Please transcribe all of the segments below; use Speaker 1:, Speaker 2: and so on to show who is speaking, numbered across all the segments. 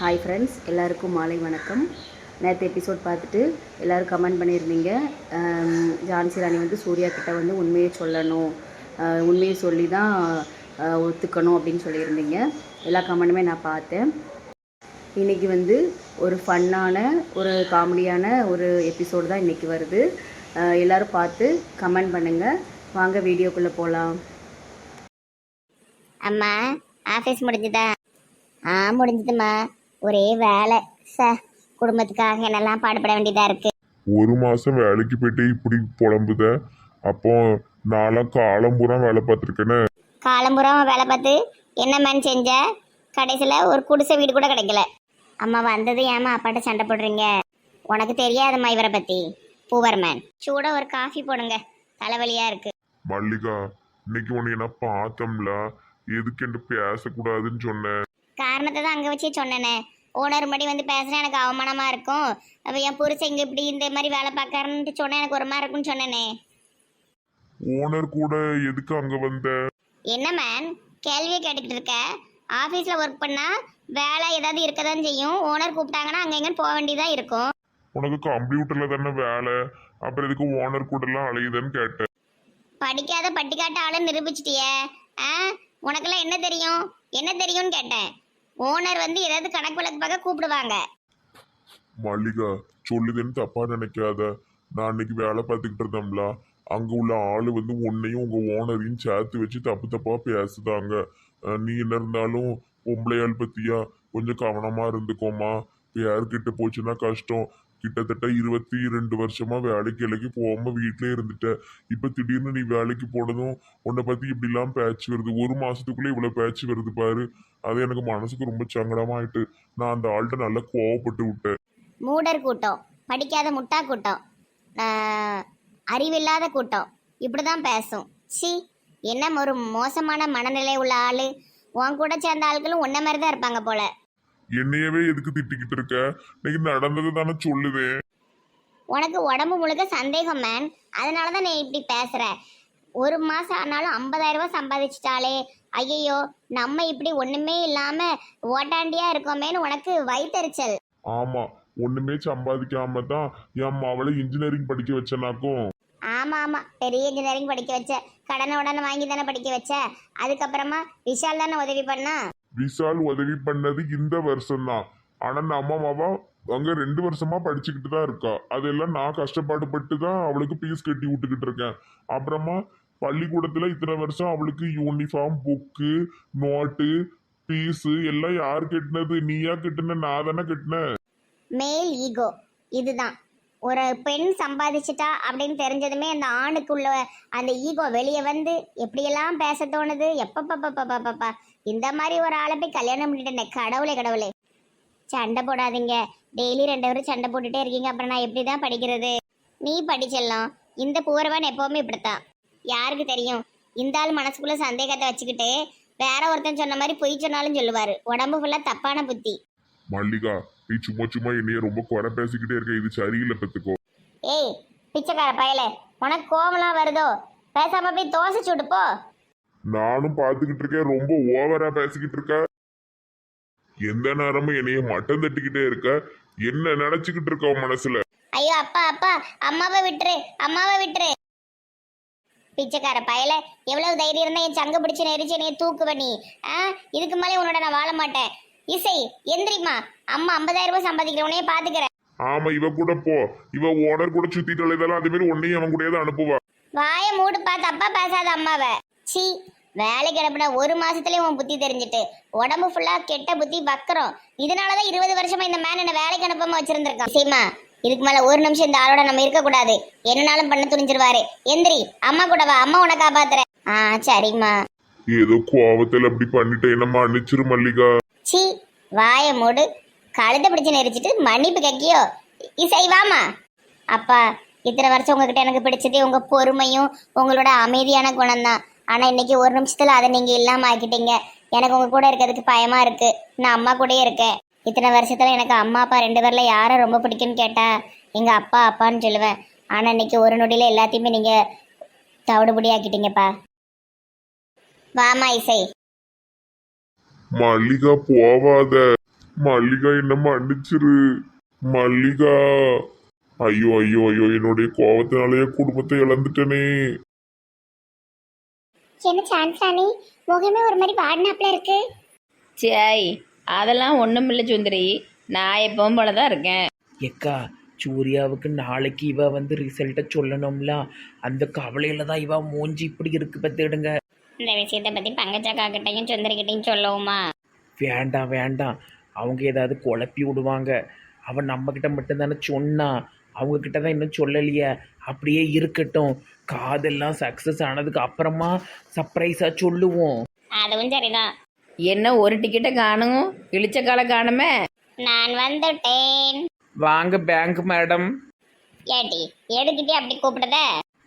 Speaker 1: Hi friends, எல்லாருக்கும் மாலை வணக்கம். நேற்று எபிசோட் பார்த்துட்டு எல்லோரும் கமெண்ட் பண்ணியிருந்தீங்க. ஜான்சி ராணி வந்து சூர்யா கிட்ட வந்து உண்மையை சொல்லணும், உண்மையை சொல்லி தான் ஒத்துக்கணும் அப்படின்னு சொல்லியிருந்தீங்க. எல்லா கமெண்ட்டுமே நான் பார்த்தேன். இன்றைக்கி வந்து ஒரு ஃபன்னான ஒரு காமெடியான ஒரு எபிசோடு தான் இன்றைக்கி வருது. எல்லோரும் பார்த்து கமெண்ட் பண்ணுங்கள். வாங்க வீடியோக்குள்ளே போகலாம்.
Speaker 2: அம்மா, ஆஃபீஸ் முடிஞ்சுதா? முடிஞ்சதுமா. ஒரே வேலை குடும்பத்துக்காக என்னெல்லாம் பாடுபட வேண்டியதா இருக்கு.
Speaker 3: ஒரு மாசம் வேலைக்கு போயிட்டு இப்படி புலம்புத. அப்போ நான்லாம் காலம்பூரா வேலை பார்த்துருக்கேன்னு.
Speaker 2: காலம்புறம் வேலை பார்த்து என்ன மேன் செஞ்ச? கடைசியில் ஒரு குடிசை வீடு கூட கிடைக்கல. அம்மா வந்தது ஏமா அப்பாட்ட சண்டை போடுறீங்க? உனக்கு தெரியாதம்மா இவரை பத்தி. பூவர் மேன், சூட ஒரு காஃபி போடுங்க, தலைவலியா இருக்கு.
Speaker 3: மல்லிகா, இன்னைக்கு உன்னை என்ன பார்த்தோம்ல, எதுக்கு என்று பேசக்கூடாதுன்னு சொன்னேன்.
Speaker 2: காரணத்தை தான் அங்கே வச்சே சொன்னேனே. ஓனர் மடி வந்து பேசுனா எனக்கு அவமானமா இருக்கும். அப்போ என் புருஷன் இங்கே இப்படி இந்த மாதிரி வேலை பார்க்கறன்ட்டு சொன்னா எனக்கு ஒரு மாதிரி இருக்கும்னு சொன்னேனே.
Speaker 3: ஓனர் கூட எதுக்கு அங்க வந்த?
Speaker 2: என்ன மேன் கேள்வியை கேட்டுக்கிட்டு இருக்க? ஆஃபீஸில் ஒர்க் பண்ணால் வேலை ஏதாவது இருக்க தான் செய்யும். ஓனர் கூப்பிட்டாங்கன்னா அங்கே எங்கன்னு போக வேண்டியதாக இருக்கும்.
Speaker 3: உனக்கு கம்ப்யூட்டர்ல தானே வேலை, அப்புறம் எதுக்கு ஓனர் கூட எல்லாம் அலையுதுன்னு கேட்டேன்.
Speaker 2: படிக்காத பட்டிக்காட்ட ஆளு நிரூபிச்சிட்டியே. உனக்கெல்லாம் என்ன தெரியும்? என்ன தெரியும்னு கேட்டேன். ஓனர் வந்து ஏதாவது கணக்கு வழக்கு பார்க்க கூப்பிடுவாங்க.
Speaker 3: மல்லிகா, சொல்லுதுன்னு தப்பா நினைக்காத. நான் அன்னைக்கு வேலை பார்த்துக்கிட்டு இருந்தோம்ல, அங்க உள்ள ஆளு வந்து உன்னையும் உங்க ஓனரையும் சேர்த்து வச்சு தப்பு தப்பா பேசுதாங்க. நீ என்ன இருந்தாலும் பொம்பளையால் பத்தியா கொஞ்சம் கவனமா இருந்துக்கோமா. யாருக்கிட்ட போச்சுன்னா கஷ்டம். கிட்டத்தட்ட 22 வருஷமா வேலைக்கு போகாம வீட்டிலே இருந்துட்ட. இப்ப திடீர்னு நீ வேலைக்கு போனதும் உன்னை பத்தி இப்படிலாம் பேச்சு வருது. ஒரு மாசத்துக்குள்ள இவ்வளவு பேச்சு வருது பாரு. அது எனக்கு மனசுக்கு ரொம்ப சங்கடமாயிட்டு. நான் அந்த ஆள்கிட்ட நல்லா கோவப்பட்டு விட்டேன்.
Speaker 2: மூடர் கூட்டம், படிக்காத முட்டா கூட்டம், அறிவில்லாத கூட்டம் இப்படிதான் பேசும். சி, என்ன ஒரு மோசமான மனநிலை உள்ள ஆளு. உன் கூட சேர்ந்த ஆட்களும் உன்ன மாதிரி தான் இருப்பாங்க போல.
Speaker 3: என்னையவே எதுக்கு திட்டிக்கிட்டு இருக்க? இன்னைக்கு நடந்தது தானே சொல்லுவேன்.
Speaker 2: உனக்கு உடம்பு முழுக்க சந்தேகம் மேன், அதனாலதான் நீ இப்படி பேசுற. ஒரு மாசம் ஆனாலும் 50,000 ரூபாய் சம்பாதிச்சிட்டாலே ஐயோ நம்ம இப்படி ஒண்ணுமே இல்லாம ஓட்டாண்டியா இருக்கோமேன்னு உனக்கு வயித்தெரிச்சல்.
Speaker 3: ஆமா, ஒண்ணுமே சம்பாதிக்காம தான் என் அவளை இன்ஜினியரிங் படிக்க வச்சனாக்கும்.
Speaker 2: ஆமா, பெரிய இன்ஜினியரிங் படிக்க வச்ச. கடனை உடனே வாங்கி தானே படிக்க வச்ச. அதுக்கப்புறமா விஷால் தானே உதவி பண்ணா.
Speaker 3: விஷால் உதவி பண்ணது இந்த வருஷம் தான். ஆனா நம்ம அம்மாவா அங்க 2 வருஷமா படிச்சுக்கிட்டு தான் இருக்கா. அதெல்லாம் நான் கஷ்டப்பாடுபட்டு தான் அவளுக்கு பீஸ் கட்டி விட்டுக்கிட்டு இருக்கேன். அப்புறமா பள்ளிக்கூடத்துல இத்தனை வருஷம் அவளுக்கு யூனிஃபார்ம், புக்கு, நோட்டு, பீஸு எல்லாம் யார் கட்டினது? நீயா கட்டின? நான் தானே கட்டினேன்.
Speaker 2: மேல் ஈகோ இதுதான். ஒரு பெண் சம்பாதிச்சிட்டா அப்படின்னு தெரிஞ்சதுமே அந்த ஆணுக்குள்ள அந்த ஈகோ வெளியே வந்து எப்படியெல்லாம் பேச தோணுது. எப்பப்பா இந்த மாதிரி ஒரு ஆளை போய் கல்யாணம் பண்ணிட்டேன். கடவுளே, சண்டை போடாதீங்க. டெய்லி 2 பேரும் சண்டை போட்டுட்டே இருக்கீங்க. அப்புறம் நான் எப்படி தான் படிக்கிறது? நீ படிச்சிடலாம். இந்த பூரவன் எப்பவுமே இப்படித்தான். யாருக்கு தெரியும், இந்த ஆள் மனசுக்குள்ள சந்தேகத்தை வச்சுக்கிட்டு வேற ஒருத்தன் சொன்ன மாதிரி பொய் சொன்னாலும் சொல்லுவாரு. உடம்பு ஃபுல்லா தப்பான புத்தி.
Speaker 3: மல்லிகா, நீ சும்மா என்னைய ரொம்ப குறை பேசிக்கிட்டே இருக்க. இது சரியில்லை பத்துக்கோ.
Speaker 2: ஏய் பிச்சைக்கார பயலே, உனக்கு கோவம்லாம் வருதோ? பேசாம போய் தோசை சுட்டு போ.
Speaker 3: நானும் பாத்துக்கிட்டு இருக்கேன். ரொம்ப ஓவரா பேசிக்கிட்டு இருக்க. எந்த நேரமும் என்னைய மட்டம் தட்டிக்கிட்டே இருக்க. என்ன நினைச்சுக்கிட்டு இருக்க உன் மனசுல?
Speaker 2: ஐயோ அப்பா, அம்மாவை விட்டுரு. பிச்சைக்கார பயல, எவ்வளவு தைரியம் இருந்தா என் சங்க பிடிச்சு நெரிச்சு என்னைய தூக்கு பண்ணி. இதுக்கு மேலே உன்னோட நான் வாழ மாட்டேன். இசை எந்திரிமா. அம்மா 50,000 ரூபாய் சம்பாதிக்கிறவனையே பாத்துக்கிறேன்.
Speaker 3: ஆமா, இவ கூட போ. இவ ஓனர் கூட சுத்திட்டு அலைதாலும் அதே மாதிரி உன்னையும் அவன் கூட தான் அனுப்புவா.
Speaker 2: வாய மூடுப்பா, தப்பா பேசாத அம்மாவை. சி, வேலைக்கு அனுப்புன ஒரு மாசத்துலயே உன் புத்தி தெரிஞ்சுட்டு உடம்பு ஃபுல்லா கெட்ட புத்தி வக்கரம். இதனாலதான் 20 வருஷமா இந்த மேன் என்ன வேலைக்கு அனுப்பாம வச்சிருந்திருக்கான். சரிம்மா, இதுக்கு மேல ஒரு நிமிஷம் இந்த ஆளோட நம்ம இருக்க கூடாது. என்னனாலும் பண்ண துணிஞ்சிருவாரு. எந்திரி, அம்மா கூட வா, அம்மா உன காப்பாத்துறேன். சரிம்மா.
Speaker 3: ஏதோ கோவத்துல அப்படி பண்ணிட்டேன், என்னம்மா மன்னிச்சிரு மல்லிகா.
Speaker 2: சி, வாய மூடு. கழுத்தை பிடிச்சு நெரிச்சிட்டு மன்னிப்பு கேக்கியோ? இசைவாமா. அப்பா, இத்தனை வருஷம் உங்ககிட்ட எனக்கு பிடிச்சதே உங்க பொறுமையும் உங்களோட அமைதியான குணம் தான். ஆனா இன்னைக்கு ஒரு நிமிஷத்துல அதை நீங்க இல்லாம ஆக்கிட்டீங்க. எனக்கு உங்க கூட இருக்கிறதுக்கு பயமா இருக்கு. நான் அம்மா கூடயே இருக்கேன். இத்தனை வருஷத்துல எனக்கு அம்மா அப்பா 2 பேர்ல யாரை ரொம்ப பிடிக்கும்னு கேட்டா எங்க அப்பான்னு சொல்லுவேன். ஆனா இன்னைக்கு ஒரு நொடியில எல்லாத்தையுமே நீங்க தவிடுபடி ஆக்கிட்டீங்கப்பா. வாமா இசை.
Speaker 3: மல்லிகா போவாத. மல்லிகா என்ன மன்னிச்சிரு. மல்லிகா. ஐயோ ஐயோ ஐயோ, என்னுடைய கோபத்தினால என் குடும்பத்தை இழந்துட்டனே.
Speaker 2: என்ன சான்ஸ் ராணி, முகமே ஒரு மாதிரி வாடினாப்ல இருக்கு.
Speaker 1: சேய், அதெல்லாம் ஒன்றும் இல்லை சுந்தரி, நான் எப்பவும் போல தான் இருக்கேன்.
Speaker 4: எக்கா சூர்யாவுக்கு நாளைக்கு இவ வந்து ரிசல்ட்டை சொல்லணும்ல, அந்த கவலையில தான் இவ மூஞ்சி இப்படி இருக்கு பார்த்துடுங்க.
Speaker 2: இந்த விஷயத்தை பத்தி பங்கஜக்கா கிட்டையும் சுந்தரிக்கிட்டையும் சொல்லுவோமா?
Speaker 4: வேண்டாம் வேண்டாம், அவங்க ஏதாவது குழப்பி விடுவாங்க. அவன் நம்மக்கிட்ட மட்டும்தானே சொன்னா, அவங்க கிட்ட தான் இன்னும் சொல்லலையே. அப்படியே இருக்கட்டும், காதெல்லாம் சக்ஸஸ் ஆனதுக்கு அப்புறமா சர்ப்ரைஸாக சொல்லுவோம்.
Speaker 2: அதுவும் சரிதான்.
Speaker 1: என்ன ஒரு டிக்கெட்டை காணும், இழிச்ச காலை காணுமே.
Speaker 2: நான் வந்துட்டேன்.
Speaker 4: வாங்க பேங்க் மேடம்.
Speaker 2: ஏட்டி எடுக்கிட்டே அப்படி கூப்பிடுத?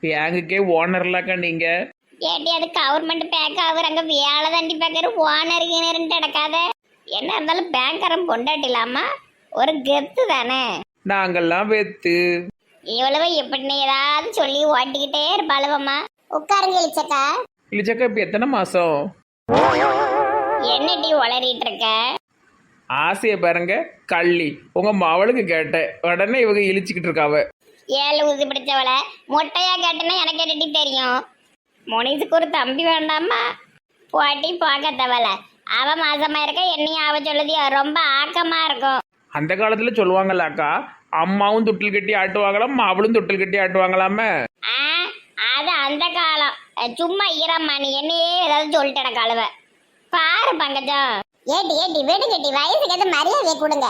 Speaker 4: பேங்குக்கே ஓனர்லாக்கா நீங்கள்.
Speaker 2: ஏட்டி அது கவர்மெண்ட் பேங்க், அவர் அங்க வேலை தாண்டி பேக்கர் ஓனர் கீனர்ன்ட்டு நடக்காத. என்ன இருந்தாலும் பேங்காரன் பொண்டாட்டிலாமா, ஒரு கெத்து தானே.
Speaker 4: நாங்கள்லாம் வெத்து.
Speaker 2: இவ்வளவு எப்படி ஏதாவது சொல்லி ஓட்டிக்கிட்டே இருப்பாளுவம்மா. உட்காருங்க இளிச்சக்கா.
Speaker 4: இழிச்சக்கா இப்போ எத்தனை மாதம்?
Speaker 2: என்னடி உளறிட்டு இருக்க?
Speaker 4: ஆசையை பாருங்க கள்ளி, உங்கள் மவளுக்கு கேட்டேன், உடனே இவங்க இழிச்சிக்கிட்டு இருக்காவ.
Speaker 2: ஏழு ஊசி பிடிச்சவள மொட்டையா கேட்டேன்னா எனக்கு என்னடி தெரியும்? முனிசுக்கு ஒரு தம்பி வேண்டாமா? போட்டி பார்க்கத்தவள அவ மாசமா இருக்க, என்னையும் அவ சொல்லுதியோ ரொம்ப ஆக்கமா இருக்கும்.
Speaker 4: அந்த காலத்தில் சொல்லுவாங்களாக்கா, அம்மாவும் தொட்டில் கட்டி ஆட்டுவாங்களாம், அவளும் தொட்டில் கட்டி ஆட்டுவாங்களாமே.
Speaker 2: ஆ, அது அந்த காலம். சும்மா ஈரம்மா, நீ என்னையே ஏதாவது சொல்லிட்டு கழுவ பாரு பங்கஜம். ஏட்டி ஏட்டி வீடு கட்டி வயசுக்கு ஏற்ற மரியாதையை கொடுங்க.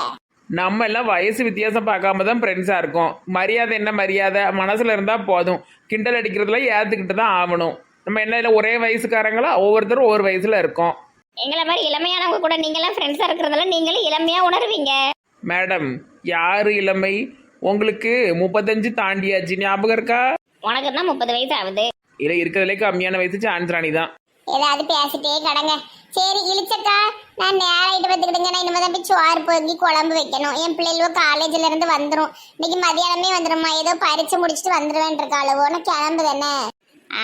Speaker 4: நம்ம எல்லாம் வயசு வித்தியாசம் பார்க்காம தான் ஃப்ரெண்ட்ஸாக இருக்கோம். மரியாதை என்ன மரியாதை, மனசில் இருந்தால் போதும். கிண்டல் அடிக்கிறதுல ஏற்றுக்கிட்டு தான் ஆகணும். நம்ம என்ன இல்லை ஒரே வயசுக்காரங்களா, ஒவ்வொருத்தரும் ஒவ்வொரு வயசில் இருக்கோம்.
Speaker 2: எங்களை மாதிரி இளமையானவங்க கூட நீங்களாம் ஃப்ரெண்ட்ஸாக இருக்கிறதால நீங்களும் இளமையா உணர்வீங்க.
Speaker 4: மேடம் யார் இளமை? உங்களுக்கு 35 தாண்டியாச்சு, ஞாபகம் இருக்கா?
Speaker 2: உனக்கு தான் 30 வயசு ஆகுது.
Speaker 4: இல்லை இருக்கிறதுலே கம்மியான வயசு சான்ஸ் ராணி தான்.
Speaker 2: ஏதாவது பேசிட்டே கடங்க. சரி இழிச்சக்கா, நான் நேராயிட்டு பார்த்துக்கிடுங்க. நான் இனிமே தான் போய் சோறு பொங்கி குழம்பு வைக்கணும். என் பிள்ளைகளும் காலேஜ்ல இருந்து வந்துடும். இன்னைக்கு மதியானமே வந்துடுமா, ஏதோ பறிச்சு முடிச்சுட்டு வந்துடுவேன் இருக்காளவோ. நான் கிளம்பு தானே.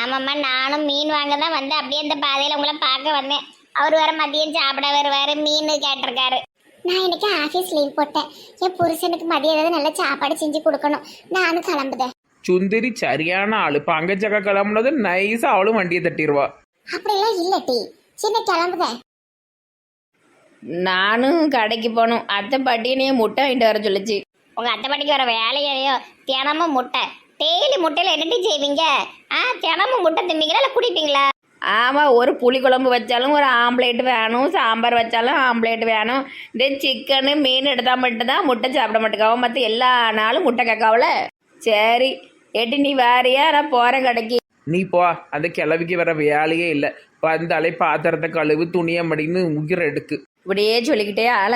Speaker 2: ஆமாம்மா, நானும் மீன் வாங்க தான் வந்து அப்படியே இந்த பாதையில உங்களை பார்க்க வந்தேன். அவர் வேற மதியம் சாப்பிட வருவாரு, மீன் கேட்டிருக்காரு. நான் இன்னைக்கு ஆஃபீஸ் லீவ் போட்டேன். என் புருஷனுக்கு மதியம் ஏதாவது நல்ல சாப்பாடு செஞ்சு கொடுக்கணும். நானும் கிளம்புதேன்.
Speaker 4: சுந்தரி சரியான ஆளு. பங்கச்சக்கா கிளம்புனது நைஸாக அவளும் வண்டியை தட்டிடுவா.
Speaker 2: அப்படிலாம் இல்லட்டி, சின்ன கிளம்புதேன்.
Speaker 1: நானும் கடைக்கு போகணும், அத்தை பாட்டியனையே முட்டை வாங்கிட்டு வர சொல்லிச்சு.
Speaker 2: உங்க அத்தை பாட்டிக்கு வர வேலையோ தினமும் முட்டை. டெய்லி முட்டையில என்னட்டி செய்வீங்க? தினமும் முட்டை திம்பிங்களா இல்லை குடிப்பீங்களா?
Speaker 1: ஆமாம், ஒரு புளி குழம்பு வச்சாலும் ஒரு ஆம்லேட் வேணும், சாம்பார் வச்சாலும் ஆம்லேட் வேணும். இந்த சிக்கனு மீன் எடுத்தால் மட்டும்தான் முட்டை சாப்பிட மாட்டேக்காவ, மற்ற எல்லா நாளும் முட்டை கேட்காவல. சரி எட்டி நீ வேறியா, நான் போகிறேன் கடைக்கு.
Speaker 4: நீ போ, அந்த கிளவிக்கு வர வேலையே இல்லை. வந்தாலே பாத்திரத்தை கழுவு, துணியை மடின்னு உயிரை எடுக்கு.
Speaker 1: இப்படியே சொல்லிக்கிட்டே ஆள.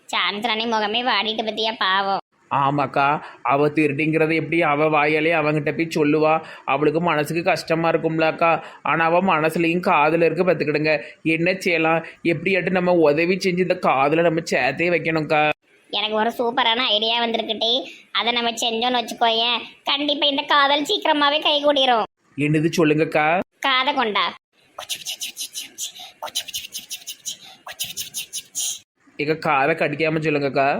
Speaker 2: சாந்திராணி முகமே வாடிட்டு பத்தியா பாவம்.
Speaker 4: ஆமாக்கா, அவ திருடிங்கிறத எப்படி அவ வாயாலே அவங்கிட்ட போய் சொல்லுவா? அவளுக்கு மனசுக்கு கஷ்டமா இருக்கும்லக்கா. ஆனால் அவள் மனசுலையும் காதில் இருக்க பார்த்துக்கிடுங்க. என்ன செய்யலாம், எப்படியாட்டு நம்ம உதவி செஞ்சு இந்த காதில் நம்ம சேர்த்தே வைக்கணும்க்கா.
Speaker 2: எனக்கு ஒரு சூப்பரான ஐடியா வந்திருக்குட்டி. அதை நம்ம செஞ்சோன்னு வச்சுக்கோயேன், கண்டிப்பா இந்த காதல் சீக்கிரமாவே கை கூடிரும்.
Speaker 4: என்னது சொல்லுங்கக்கா?
Speaker 2: காதை கொண்டா.
Speaker 4: எங்க காதை கடிக்காம சொல்லுங்கக்கா.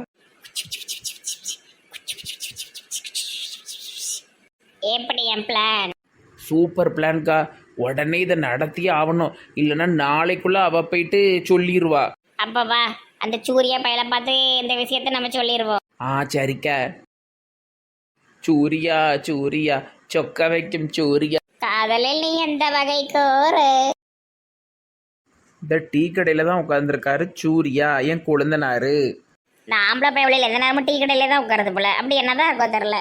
Speaker 2: எப்படி என் பிளான்?
Speaker 4: சூப்பர் பிளான்க்கா. உடனே இதை நடத்தியே ஆகணும், இல்லைன்னா நாளைக்குள்ள அவ போயிட்டு சொல்லிடுவா.
Speaker 2: அப்ப வா, அந்த சூர்யா பையலை பார்த்து இந்த விஷயத்த நம்ம சொல்லிடுவோம்.
Speaker 4: சரிக்கா. சூரியா சூரியா சொக்க வைக்கும் சூரியா.
Speaker 2: காதலில் நீ எந்த வகை கோரு?
Speaker 4: இந்த டீ கடையில தான் உட்காந்துருக்காரு சூரியா, என் குழந்தனாரு.
Speaker 2: நான் ஆம்பளை பையலில் எந்த நேரமும் டீ கடையில தான் உட்காரது போல. அப்படி என்னதான் இருக்கும் தெரியல.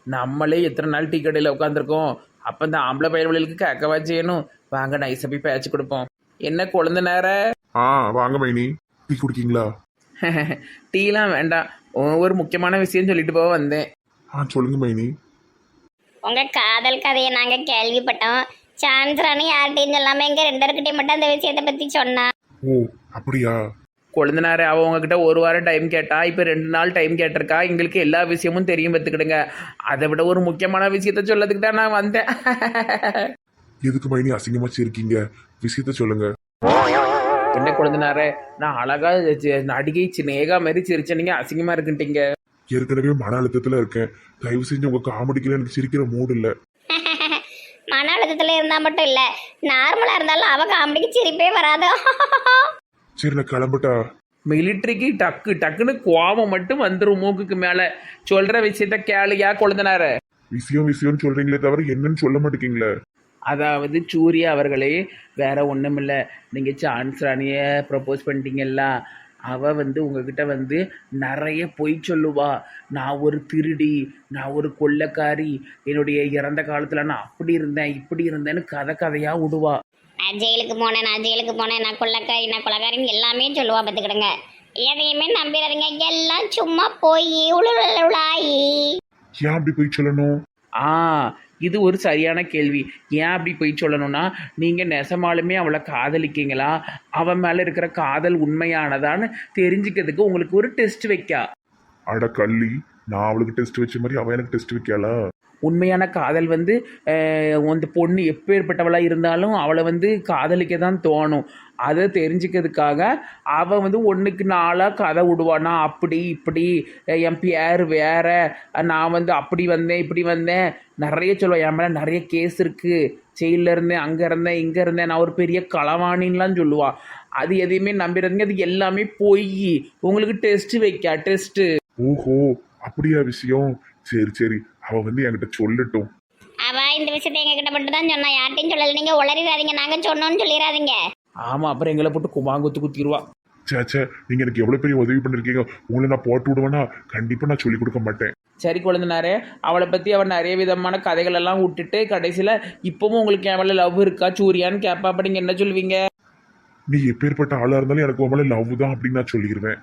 Speaker 4: நம்மளே எத்தனை நாள் டீ கடையில் உட்காந்துருக்கோம், அப்போ இந்த ஆம்பளை பயிர்களுக்கு கேட்கவா செய்யணும். வாங்க நைஸா போய் பேச்சு கொடுப்போம். என்ன குழந்தனார?
Speaker 3: வாங்க மைனி, டீ குடிக்கீங்களா?
Speaker 4: டீலாம் வேண்டாம், ஒரு முக்கியமான விஷயம் சொல்லிட்டு போக வந்தேன்.
Speaker 3: சொல்லுங்க மைனி.
Speaker 2: உங்க காதல் கதையை நாங்க கேள்விப்பட்டோம். சாந்திரானி யார்கிட்டையும் சொல்லாம எங்க 2 பேர்கிட்டயும் மட்டும் அந்த விஷயத்தை பத்தி சொன்னா.
Speaker 3: ஓ அப்படியா?
Speaker 4: குழந்தனார அவ உங்ககிட்ட 1 வாரம் டைம் கேட்டா, இப்போ 2 நாள் டைம் கேட்டிருக்கா. எங்களுக்கு எல்லா விஷயமும் தெரியும் பார்த்துக்கிடுங்க. அதை விட ஒரு முக்கியமான விஷயத்த சொல்லதுக்கு தான் நான் வந்தேன்.
Speaker 3: எதுக்கு மைனி அசிங்கமாச்சு இருக்கீங்க? விஷயத்த சொல்லுங்க.
Speaker 4: என்ன குழந்தைனாரே, நான் அழகா நடிகை சினேகா மாதிரி சிரிச்ச நீங்க அசிங்கமா இருக்குன்ட்டீங்க.
Speaker 3: ஏற்கனவே மன அழுத்தத்துல இருக்கேன். தயவு செஞ்சு உங்க காமெடிக்குள்ள எனக்கு சிரிக்கிற மூடு இல்ல.
Speaker 2: மன அழுத்தத்துல இருந்தா மட்டும் இல்ல, நார்மலா இருந்தாலும் அவ காமெடிக்கு சிரிப்பே வராது.
Speaker 3: சரி நான் கிளம்பட்டா?
Speaker 4: மிலிட்ரிக்கு டக்குன்னு கோவம் மட்டும் வந்துடும் மூக்குக்கு மேல. சொல்ற விஷயத்த கேளுயா குழந்தைனார.
Speaker 3: விஷயம்னு சொல்றீங்களே தவிர என்னன்னு சொல்ல மாட்டேங்கீங்களே.
Speaker 4: அதாவது சூர்யா அவர்களே, வேற ஒன்றும் இல்லை, நீங்கள் சான்ஸ் ராணியை ப்ரப்போஸ் பண்ணிட்டீங்கல்ல, அவள் உங்ககிட்ட நிறைய பொய் சொல்லுவா. நான் ஒரு திருடி, நான் ஒரு கொள்ளைக்காரி, என்னுடைய இறந்த காலத்தில் நான் அப்படி இருந்தேன் இப்படி இருந்தேன்னு கதையாக விடுவா.
Speaker 2: நான் ஜெயிலுக்கு போனேன், நான் கொள்ளக்காரின்னு எல்லாமே சொல்லுவா. பார்த்துக்கிடுங்க, எதையுமே நம்பிடாதீங்க, எல்லாம் சும்மா போய் உளாயி.
Speaker 3: ஏன் அப்படி போய் சொல்லணும்?
Speaker 4: இது ஒரு சரியான கேள்வி. ஏன் அப்படி போய் சொல்லணும்னா, நீங்கள் நெசமாலுமே அவளை காதலிக்கீங்களா, அவன் மேலே இருக்கிற காதல் உண்மையானதான்னு தெரிஞ்சுக்கிறதுக்கு உங்களுக்கு ஒரு டெஸ்ட் வைக்கா.
Speaker 3: அட கள்ளி, நான் அவளுக்கு டெஸ்ட் வச்ச மாதிரி அவன் எனக்கு டெஸ்ட் வைக்கலா?
Speaker 4: உண்மையான காதல் அந்த பொண்ணு எப்பேற்பட்டவளாக இருந்தாலும் அவளை காதலிக்க தான் தோணும். அதை தெரிஞ்சுக்கிறதுக்காக அவள் 1க்கு 4 கதை விடுவானா. அப்படி இப்படி என் பேர் வேற, நான் அப்படி வந்தேன் இப்படி வந்தேன் நிறைய சொல்லுவேன். என் மேலே நிறைய கேஸ் இருக்குது, ஜெயிலில் இருந்தேன், அங்கே இருந்தேன் இங்கே இருந்தேன், நான் ஒரு பெரிய களவாணின்லாம் சொல்லுவாள். அது எதையுமே நம்பிடுறதுங்க, அது எல்லாமே போய் உங்களுக்கு டெஸ்ட் வைக்கா. டெஸ்ட்டு.
Speaker 3: ஓஹோ, அப்படியா விஷயம்? சரி அவ என்கிட்ட சொல்லட்டும்.
Speaker 2: அவ இந்த விஷயத்தை எங்க கிட்ட மட்டும் தான் சொன்னா, யார்ட்டையும் சொல்லல. நீங்க உளறிடாதீங்க, நாங்க சொன்னோம்னு சொல்லிடாதீங்க.
Speaker 4: ஆமாம், அப்புறம் எங்களை போட்டு குமாங்குத்து குத்திடுவா.
Speaker 3: சேச்சே, நீங்க எனக்கு எவ்வளவு பெரிய உதவி பண்ணிருக்கீங்க. உங்களை நான் போட்டு விடுவேன்னா கண்டிப்பா நான் சொல்லி கொடுக்க மாட்டேன்.
Speaker 4: சரி குழந்தைனாரே, அவளை பற்றி அவள் நிறைய விதமான கதைகள் எல்லாம் விட்டுட்டு கடைசியில் இப்போவும் உங்களுக்கு என் மேலே லவ் இருக்கா சூர்யான்னு கேட்பா. அப்போ நீங்கள் என்ன சொல்லுவீங்க?
Speaker 3: நீ எப்பேற்பட்ட ஆளா இருந்தாலும் எனக்கு உன் மேல லவ் தான் அப்படின்னு நான் சொல்லிடுவேன்.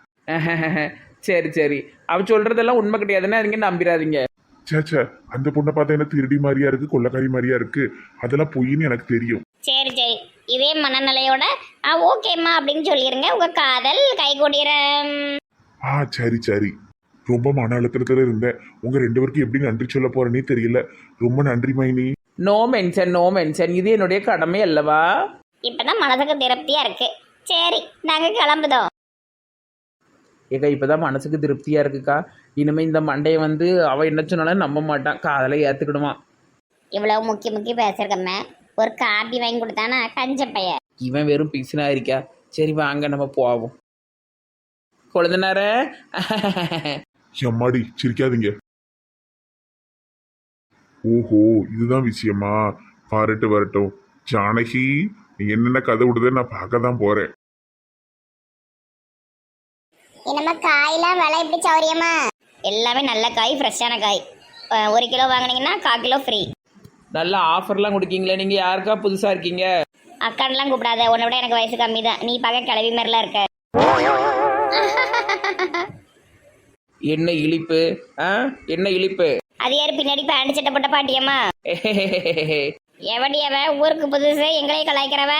Speaker 4: சரி, அவ சொல்றதெல்லாம் உண்மை கிடையாதுன்னு நீங்க நம்பிடாதீங்க.
Speaker 3: சேச்சே, அந்த பொண்ணை பார்த்தா என்ன திருடி மாதிரியா இருக்கு, கொள்ளக்காரி மாதிரியா இருக்கு, அதெல்லாம் பொய்ன்னு எனக்கு தெரியும்.
Speaker 2: சரி, இதே மனநிலையோட ஓகேம்மா அப்படின்னு சொல்லிருங்க. உங்க காதல் கைகூடிற.
Speaker 3: சரி. ரொம்ப மன அழுத்தத்துல இருந்தேன். உங்க 2 பேருக்கும் எப்படி நன்றி சொல்ல போறேன்னே தெரியல. ரொம்ப நன்றி மைனி.
Speaker 4: நோ மென்ஷன், இது என்னுடைய கடமை அல்லவா?
Speaker 2: இப்பதான் மனசுக்கு திருப்தியா இருக்கு. சரி, நாங்க கிளம்புதோம்.
Speaker 4: ஏக்கா இப்போதான் மனசுக்கு திருப்தியாக இருக்குக்கா. இனிமேல் இந்த மண்டையை அவள் என்ன சொன்னாலும் நம்ப மாட்டான், காதலை ஏற்றுக்கிடுமா.
Speaker 2: இவ்வளவு முக்கி பேசுறக்கம்ம ஒரு காப்பி வாங்கி கொடுத்தானா கஞ்ச பைய.
Speaker 4: இவன் வெறும் பிக்ஸனா இருக்கா. சரி வாங்க நம்ம போவோம். குழந்தைனார
Speaker 3: எம்மாடி சிரிக்காதீங்க. ஓஹோ, இதுதான் விஷயமா? வரட்டும். ஜானகி, நீ என்னென்ன கதை விடுத நான் பார்க்க தான் போறேன்.
Speaker 2: என்னம்மா காயெல்லாம் விலை எப்படி சௌரியமா? எல்லாமே நல்ல காய், ஃப்ரெஷ்ஷான காய். 1 கிலோ வாங்கினீங்கன்னா 1/4 கிலோ ஃப்ரீ.
Speaker 4: நல்ல ஆஃபர்லாம் கொடுக்கீங்களே. நீங்கள் யாருக்கா புதுசாக இருக்கீங்க?
Speaker 2: அக்கான்லாம் கூப்பிடாத, உன்னை விட எனக்கு வயசு கம்மி தான். நீ பார்க்க கிளவி மாதிரிலாம் இருக்க.
Speaker 4: என்ன இழிப்பு? என்ன இழிப்பு?
Speaker 2: அது யாரு பின்னாடி பேண்ட் சட்டை போட்ட பாட்டியம்மா? எவடியவ ஊருக்கு புதுசு எங்களையும் கலாய்க்கிறவ.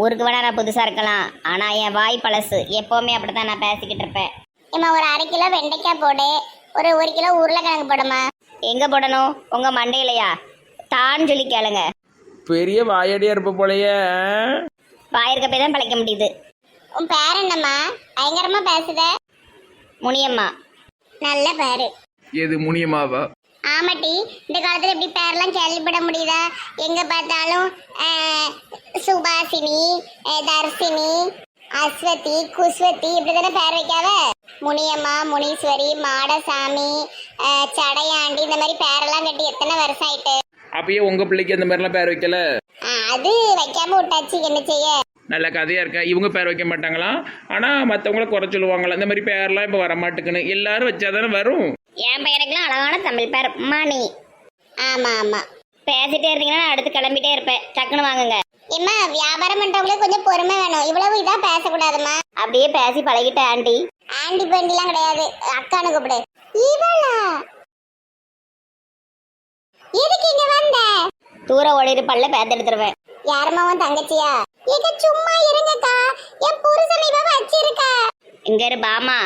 Speaker 2: ஊருக்கு வேணா நான் புதுசா இருக்கலாம், ஆனா என் வாய் பழசு. எப்பவுமே அப்படித்தான் நான் பேசிக்கிட்டு இருப்பேன். இம்மா ஒரு 1/2 கிலோ வெண்டைக்காய் போடு, ஒரு 1 கிலோ உருளைக்கிழங்கு போடுமா. எங்க போடணும்? உங்க மண்டையிலையா? தான் சொல்லி கேளுங்க.
Speaker 4: பெரிய வாயடியா இருப்ப போலயே.
Speaker 2: வாயிருக்க போய் தான் பழைக்க முடியுது. உன் பேர் என்னம்மா? பயங்கரமா பேசுத. முனியம்மா. நல்ல பேரு.
Speaker 4: எது முனியம்மாவா?
Speaker 2: ஆமாட்டி, இந்த காலத்துல இப்படி பேரெல்லாம் கேள்விப்பட முடியுதா? எங்க பார்த்தாலும் சுபாசினி, தர்சினி, அஸ்வதி, குஸ்வதி இப்படிதானே பேர் வைக்காவ. முனியம்மா, முனீஸ்வரி, மாடசாமி, சடையாண்டி இந்த மாதிரி பேரெல்லாம் கட்டி எத்தனை வருஷம் ஆயிட்டு.
Speaker 4: அப்பயே உங்க பிள்ளைக்கு அந்த மாதிரிலாம் பேர் வைக்கல?
Speaker 2: அது வைக்காம விட்டாச்சு, என்ன செய்ய.
Speaker 4: நல்ல கதையா இருக்கா. இவங்க பேர் வைக்க மாட்டாங்களாம், ஆனா மற்றவங்கள குறை சொல்லுவாங்களா. இந்த மாதிரி பேர்லாம் இப்போ வரமாட்டுக்குன்னு. எல்லாரும் வச்சாதானே வரும்.
Speaker 2: என் பையனுக்குலாம் அழகான தமிழ் பேர் மணி. ஆமா, பேசிட்டே இருந்தீங்கன்னா நான் அடுத்து கிளம்பிட்டே இருப்பேன். டக்குன்னு வாங்குங்க. ஏம்மா, வியாபாரம் பண்றவங்களே கொஞ்சம் பொறுமை வேணும். இவ்வளவு இதா பேசக்கூடாதுமா. அப்படியே பேசி பழகிட்டேன் ஆண்டி. ஆண்டி பண்டிலாம் கிடையாது, அக்கானு கூப்பிடு. இவளா? எதுக்கு இங்க வந்த? தூர ஓடிரு, பல்ல பேத்து எடுத்துருவேன். யாருமா உன் தங்கச்சியா? ஏக சும்மா இருங்கக்கா, என் புருஷன் இவ வச்சிருக்கா. இங்க இரு பாமா,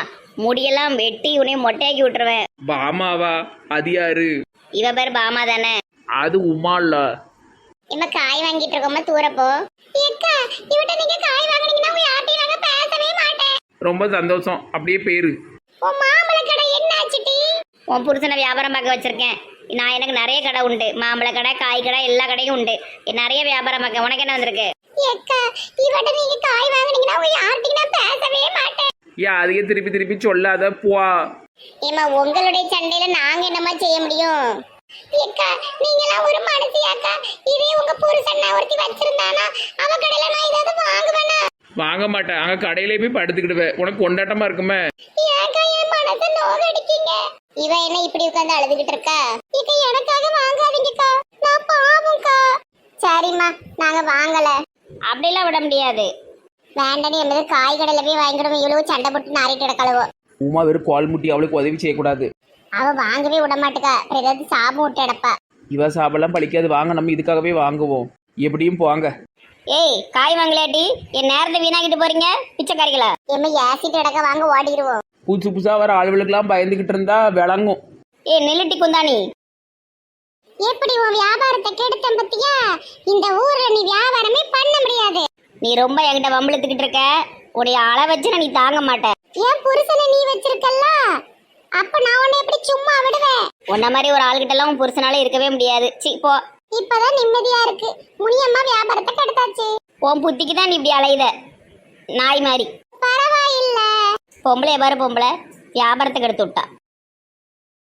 Speaker 2: முடியெல்லாம் வெட்டி உன்னை மொட்டையாக்கி விட்டுருவேன்.
Speaker 4: பாமாவா? அது யாரு?
Speaker 2: இவ பேர் பாமா தானே?
Speaker 4: அது உமால.
Speaker 2: இம்ம காய் வாங்கிட்டு இருக்கோமா, தூர போ. ஏக்கா, இவட்ட நீங்க காய் வாங்குனீங்கன்னா உங்க யார்ட்டையும் நாங்க
Speaker 4: ரொம்ப சந்தோஷம். அப்படியே பேரு.
Speaker 2: உன் மாம்பழ கடை என்ன ஆச்சுடி? உன் புருஷனை வியாபாரம் பார்க்க வச்சிருக்கேன். நான் எனக்கு நிறைய கடை உண்டு, மாம்பழ கடை, காய் கடை, எல்லா கடையும் உண்டு. நிறைய வியாபாரம் பார்க்க. உனக்கு என்ன வந்திருக்கு? ஏக்கா இவட்ட நீங்க காய் வாங்குனீங்கன்னா யார்கிட்டயும் நான் பேசவே மாட்டேன்.
Speaker 4: ஏன் அதையே திருப்பி திருப்பி சொல்லாத போ.
Speaker 2: ஏமா உங்களுடைய சண்டையில நாங்க என்னமா செய்ய முடியும்? ஏக்கா நீங்கலாம் ஒரு மனுஷியாக்கா. இதே உங்க புருஷன் ஒருத்தி வச்சிருந்தானா அவ கடையில நான் ஏதாவது வாங்குவேனா?
Speaker 4: வாங்க மாட்டேன். அங்க கடையிலே போய் படுத்துக்கிடுவேன். உனக்கு கொண்டாட்டமா இருக்குமே.
Speaker 2: ஏக்கா என் மனசை நோகடிக்கீங்க. இவ என்ன இப்படி உட்கார்ந்து அழுதுகிட்டு இருக்கா? ஏக்கா எனக்காக வாங்காதீங்கக்கா, நான் பாவம்க்கா. சரிம்மா நாங்க வாங்கல. அப்படிலாம் விட முடியாது. வேண்டாம் என்பது காய் கடையில போய் வாங்கிடுவோம். இவ்வளவு சண்டை போட்டு நாரிட்டு கிடக்கலவோ.
Speaker 4: உமா வெறும் கால் முட்டி அவளுக்கு உதவி செய்யக்கூடாது.
Speaker 2: அவ வாங்கவே விட மாட்டுக்கா. அப்புறம் ஏதாவது சாபம் விட்டு எடுப்பா.
Speaker 4: இவ சாப்பிடலாம் பழிக்காது. வாங்க நம்ம இதுக்காகவே வாங்குவோம். எப்படியும் போங்க.
Speaker 2: ஏய் காய் வாங்கலாட்டி என் நேரத்தை வீணாக்கிட்டு போறீங்க பிச்சைக்காரிகளா? எம்ம ஏசிட்டு இடக்க வாங்க ஓடிடுவோம்.
Speaker 4: புதுசு புதுசா வர ஆளுகளுக்கெல்லாம் பயந்துகிட்டு இருந்தா விளங்கும்.
Speaker 2: ஏ நில்லுட்டி குந்தாணி, எப்படி உன் வியாபாரத்தை கெடுத்தம் பத்தியா? இந்த ஊர்ல நீ வியாபாரமே பண்ண முடியாது. நீ ரொம்ப என்கிட்ட வம்பிழுத்துக்கிட்டு இருக்க. உடைய அள வச்சு நீ தாங்க மாட்டேன். ஏன் புருஷனை நீ வச்சிருக்கல்ல, அப்ப நான் உன்னை எப்படி சும்மா விடுவேன்? உன்ன மாதிரி ஒரு ஆள்கிட்ட எல்லாம் உன் புருஷனால இருக்கவே முடியாது. சி போ. இப்பதான் நிம்மதியா இருக்கு. முனியம்மா வியாபாரத்தை கெடுத்தாச்சு. உன் புத்திக்கு தான் நீ இப்படி அலையுத நாய் மாதிரி. பரவாயில்ல. பொம்பளை பாரு பொம்பளை வியாபாரத்தை கெடுத்து விட்டா.